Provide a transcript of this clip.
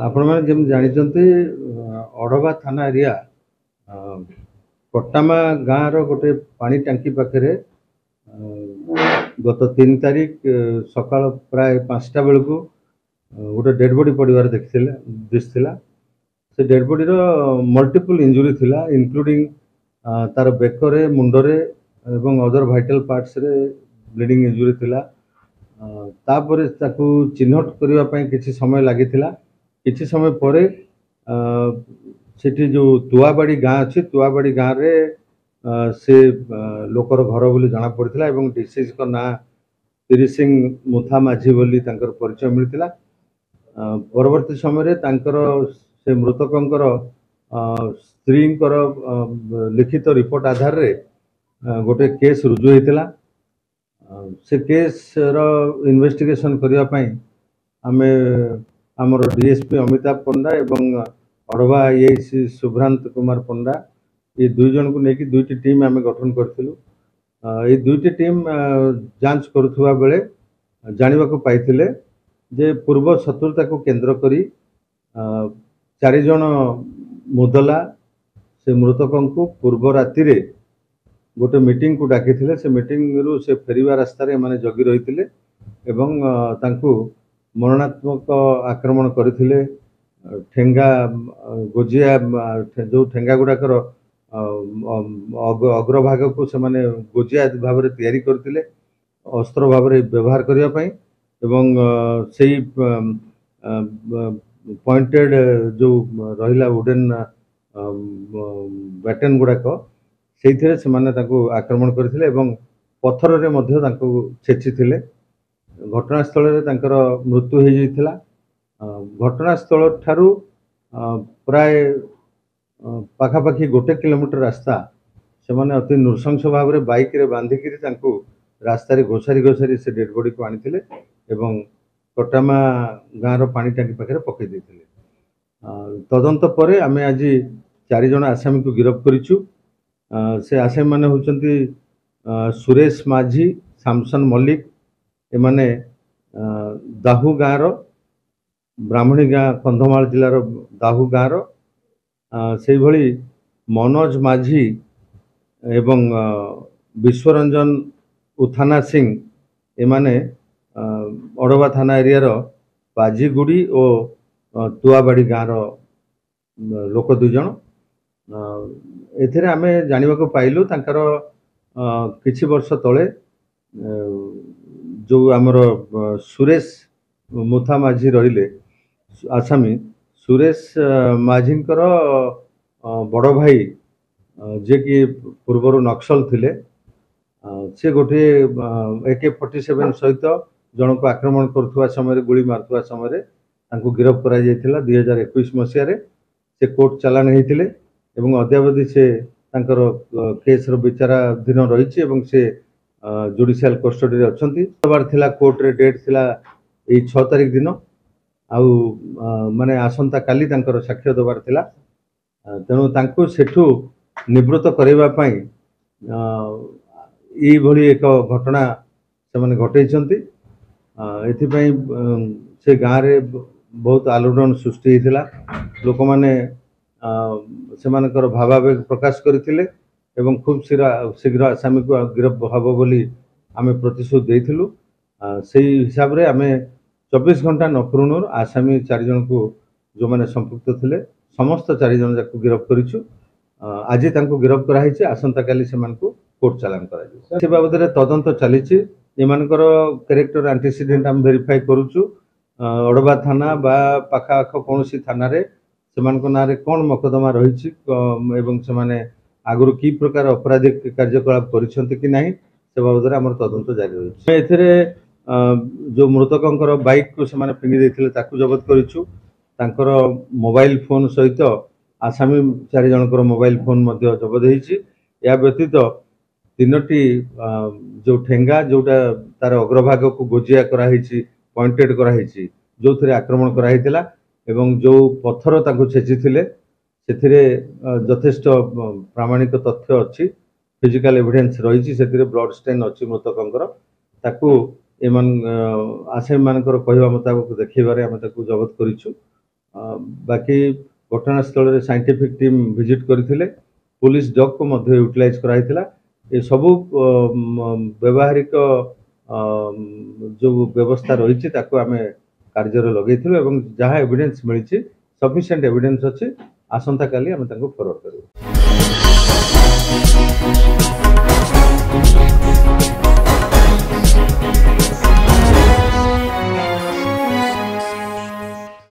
ଆପଣମାନେ ଯେମିତି ଜାଣିଛନ୍ତି ଅଡ଼ବା ଥାନା ଏରିଆ କଟାମା ଗାଁର ଗୋଟେ ପାଣି ଟାଙ୍କି ପାଖରେ ଗତ 3 ତାରିଖ ସକାଳ ପ୍ରାୟ 5ଟା ବେଳକୁ ଗୋଟେ ଡେଡ୍ ବଡି ପଡ଼ିବାର ଦିଶିଥିଲା। ସେ ଡେଡ୍ ବଡିର ମଲ୍ଟିପଲ୍ ଇଞ୍ଜୁରି ଥିଲା, ଇନକ୍ଲୁଡିଂ ତାର ବେକରେ, ମୁଣ୍ଡରେ ଏବଂ ଅଦର ଭାଇଟାଲ ପାର୍ଟସରେ ବ୍ଲିଡିଂ ଇଞ୍ଜୁରି ଥିଲା। ତାପରେ ତାକୁ ଚିହ୍ନଟ କରିବା ପାଇଁ କିଛି ସମୟ ଲାଗିଥିଲା। କିଛି ସମୟ ପରେ ସେଠି ଯେଉଁ ତୁଆବାଡ଼ି ଗାଁ ଅଛି, ତୁଆବାଡ଼ି ଗାଁରେ ସେ ଲୋକର ଘର ବୋଲି ଜଣାପଡ଼ିଥିଲା ଏବଂ ଡିସିଜ୍ଙ୍କ ନାଁ ତିରି ସିଂ ମୁଥା ମାଝୀ ବୋଲି ତାଙ୍କର ପରିଚୟ ମିଳିଥିଲା। ପରବର୍ତ୍ତୀ ସମୟରେ ତାଙ୍କର ସେ ମୃତକଙ୍କର ସ୍ତ୍ରୀଙ୍କର ଲିଖିତ ରିପୋର୍ଟ ଆଧାରରେ ଗୋଟେ କେସ୍ ରୁଜୁ ହୋଇଥିଲା। ସେ କେସ୍ର ଇନଭେଷ୍ଟିଗେସନ୍ କରିବା ପାଇଁ ଆମେ ଆମର ଡିଏସ୍ପି ଅମିତାଭ ପଣ୍ଡା ଏବଂ ଅଡ଼ବା ଆଇଆଇସି ଶୁଭ୍ରାନ୍ତ କୁମାର ପଣ୍ଡା ଏ ଦୁଇ ଜଣଙ୍କୁ ନେଇକି 2ଟି ଟିମ୍ ଆମେ ଗଠନ କରିଥିଲୁ। এই 2ଟି ଟିମ୍ ଯାଞ୍ଚ କରୁଥିବା ବେଳେ ଜାଣିବାକୁ ପାଇଥିଲେ ଯେ ପୂର୍ବ ଶତ୍ରୁତାକୁ କେନ୍ଦ୍ର କରି 4 ଜଣ ମୁଦଲା ସେ ମୃତକଙ୍କୁ ପୂର୍ବ ରାତିରେ ଗୋଟେ ମିଟିଂକୁ ଡାକିଥିଲେ। ସେ ମିଟିଂରୁ ସେ ଫେରିବା ରାସ୍ତାରେ ଏମାନେ ଜଗି ରହିଥିଲେ ଏବଂ ତାଙ୍କୁ ମରଣାତ୍ମକ ଆକ୍ରମଣ କରିଥିଲେ। ଠେଙ୍ଗା ଗୋଜିଆ ଯେଉଁ ଠେଙ୍ଗା ଗୁଡ଼ାକର ଅଗ୍ରଭାଗକୁ ସେମାନେ ଗୋଜିଆ ଭାବରେ ତିଆରି କରିଥିଲେ ଅସ୍ତ୍ର ଭାବରେ ବ୍ୟବହାର କରିବା ପାଇଁ ଏବଂ ସେଇ ପଏଣ୍ଟେଡ୍ ଯେଉଁ ରହିଲା ଉଡେନ୍ ବ୍ୟାଟେନ୍ ଗୁଡ଼ାକ ସେଇଥିରେ ସେମାନେ ତାଙ୍କୁ ଆକ୍ରମଣ କରିଥିଲେ ଏବଂ ପଥରରେ ମଧ୍ୟ ତାଙ୍କୁ ଛେଚିଥିଲେ। ଘଟଣାସ୍ଥଳରେ ତାଙ୍କର ମୃତ୍ୟୁ ହୋଇଯାଇଥିଲା। ଘଟଣାସ୍ଥଳ ଠାରୁ ପ୍ରାୟ ପାଖାପାଖି 1 କିଲୋମିଟର ରାସ୍ତା ସେମାନେ ଅତି ନୃଶଂସ ଭାବରେ ବାଇକ୍ରେ ବାନ୍ଧିକିରି ତାଙ୍କୁ ରାସ୍ତାରେ ଘୋଷାରି ଘୋଷାରି ସେ ଡେଡ୍ ବଡିକୁ ଆଣିଥିଲେ ଏବଂ କଟାମା ଗାଁର ପାଣି ଟାଙ୍କି ପାଖରେ ପକାଇ ଦେଇଥିଲେ। ତଦନ୍ତ ପରେ ଆମେ ଆଜି 4 ଜଣ ଆସାମୀକୁ ଗିରଫ କରିଛୁ। ସେ ଆସାମୀମାନେ ହେଉଛନ୍ତି ସୁରେଶ ମାଝୀ, ସାମସନ ମଲ୍ଲିକ, ଏମାନେ ଦାହୁ ଗାଁର, ବ୍ରାହ୍ମଣୀ ଗାଁ କନ୍ଧମାଳ ଜିଲ୍ଲାର ଦାହୁ ଗାଁର, ସେଇଭଳି ମନୋଜ ମାଝୀ ଏବଂ ବିଶ୍ୱରଞ୍ଜନ ଉଥାନା ସିଂ ଏମାନେ ଅଡ଼ବା ଥାନା ଏରିଆର ବାଜିଗୁଡ଼ି ଓ ତୁଆବାଡ଼ି ଗାଁର ଲୋକ 2 ଜଣ। ଏଥିରେ ଆମେ ଜାଣିବାକୁ ପାଇଲୁ ତାଙ୍କର କିଛି ବର୍ଷ ତଳେ ଯେଉଁ ଆମର ସୁରେଶ ମୁଥା ମାଝୀ ରହିଲେ ଆସାମୀ, ସୁରେଶ ମାଝୀଙ୍କର ବଡ଼ ଭାଇ ଯିଏକି ପୂର୍ବରୁ ନକ୍ସଲ ଥିଲେ, ସେ ଗୋଟିଏ AK-47 ସହିତ ଜଣକୁ ଆକ୍ରମଣ କରୁଥିବା ସମୟରେ ଗୁଳି ମାରୁଥିବା ସମୟରେ ତାଙ୍କୁ ଗିରଫ କରାଯାଇଥିଲା 2021 ମସିହାରେ। ସେ କୋର୍ଟ ଚାଲାଣ ହେଇଥିଲେ ଏବଂ ଅଦ୍ୟାବଧି ସେ ତାଙ୍କର କେସ୍ର ବିଚାରାଧୀନ ରହିଛି ଏବଂ ସେ ଜୁଡ଼ିସିଆଲ କଷ୍ଟଡିରେ ଅଛନ୍ତି। ହେବାର ଥିଲା, କୋର୍ଟରେ ଡେଟ୍ ଥିଲା ଏଇ 6 ତାରିଖ ଦିନ, ଆଉ ମାନେ ଆସନ୍ତା କାଲି ତାଙ୍କର ସାକ୍ଷ୍ୟ ଦେବାର ଥିଲା। ତେଣୁ ତାଙ୍କୁ ସେଠୁ ନିବୃତ୍ତ କରାଇବା ପାଇଁ ଏଇଭଳି ଏକ ଘଟଣା ସେମାନେ ଘଟେଇଛନ୍ତି। ଏଥିପାଇଁ ସେ ଗାଁରେ ବହୁତ ଆଲୋଡ଼ନ ସୃଷ୍ଟି ହେଇଥିଲା। ଲୋକମାନେ ସେମାନଙ୍କର ଭାବାବେଗ ପ୍ରକାଶ କରିଥିଲେ ଏବଂ ଖୁବ୍ ଶୀଘ୍ର ଆସାମୀକୁ ଗିରଫ ହେବ ବୋଲି ଆମେ ପ୍ରତିଶ୍ରୁତି ଦେଇଥିଲୁ। ସେଇ ହିସାବରେ ଆମେ 24 ଘଣ୍ଟା ନ ପୂର୍ବରୁ ଆସାମୀ 4 ଜଣଙ୍କୁ ଯେଉଁମାନେ ସମ୍ପୃକ୍ତ ଥିଲେ ସମସ୍ତ 4 ଜଣ ଯାକୁ ଗିରଫ କରିଛୁ। ଆଜି ତାଙ୍କୁ ଗିରଫ କରାହେଇଛି, ଆସନ୍ତାକାଲି ସେମାନଙ୍କୁ କୋର୍ଟ ଚାଲାଣ କରାଯିବ। ସେ ବାବଦରେ ତଦନ୍ତ ଚାଲିଛି। ଏମାନଙ୍କର କ୍ୟାରେକ୍ଟର ଆଣ୍ଟିସିଡେଣ୍ଟ ଆମେ ଭେରିଫାଇ କରୁଛୁ। ଅଡ଼ବା ଥାନା ବା ପାଖାଆଖ କୌଣସି ଥାନାରେ ସେମାନଙ୍କ ନାଁରେ କ'ଣ ମକଦ୍ଦମା ରହିଛି ଏବଂ ସେମାନେ ଆଗରୁ କି ପ୍ରକାର ଅପରାଧିକ କାର୍ଯ୍ୟକଳାପ କରିଛନ୍ତି କି ନାହିଁ ସେ ବାବଦରେ ଆମର ତଦନ୍ତ ଜାରି ରହିଛି। ଏଥିରେ ଯେଉଁ ମୃତକଙ୍କର ବାଇକ୍କୁ ସେମାନେ ଫିଙ୍ଗି ଦେଇଥିଲେ ତାକୁ ଜବତ କରିଛୁ। ତାଙ୍କର ମୋବାଇଲ ଫୋନ୍ ସହିତ ଆସାମୀ 4 ଜଣଙ୍କର ମୋବାଇଲ ଫୋନ୍ ମଧ୍ୟ ଜବତ ହେଇଛି। ଏହା ବ୍ୟତୀତ 3ଟି ଯେଉଁ ଠେଙ୍ଗା, ଯେଉଁଟା ତାର ଅଗ୍ରଭାଗକୁ ଗୋଜିଆ କରାହେଇଛି, ପଏଣ୍ଟେଡ୍ କରାହେଇଛି, ଯେଉଁଥିରେ ଆକ୍ରମଣ କରାହେଇଥିଲା ଏବଂ ଯେଉଁ ପଥର ତାଙ୍କୁ ଛେଚିଥିଲେ ସେଥିରେ ଯଥେଷ୍ଟ ପ୍ରାମାଣିକ ତଥ୍ୟ ଅଛି, ଫିଜିକାଲ ଏଭିଡେନ୍ସ ରହିଛି, ସେଥିରେ ବ୍ଲଡ ଷ୍ଟେନ୍ ଅଛି ମୃତକଙ୍କର। ତାକୁ ଆସାମୀମାନଙ୍କର କହିବା ମୁତାବକ ଦେଖେଇବାରେ ଆମେ ତାକୁ ଜବତ କରିଛୁ। बाकी घटनास्थल रे साइंटिफिक टीम विजिट करथिले पुलिस डॉग को मध्य यूटिलाइज कराइथिला ए सबु व्यवहारिक जो व्यवस्था रही ताको आमे कार्य लगेइथिलु एवं जहाँ एविडेंस मिली सफिशिएंट एविडेंस अच्छी आसंता काली आमे ताको फॉरवर्ड करू।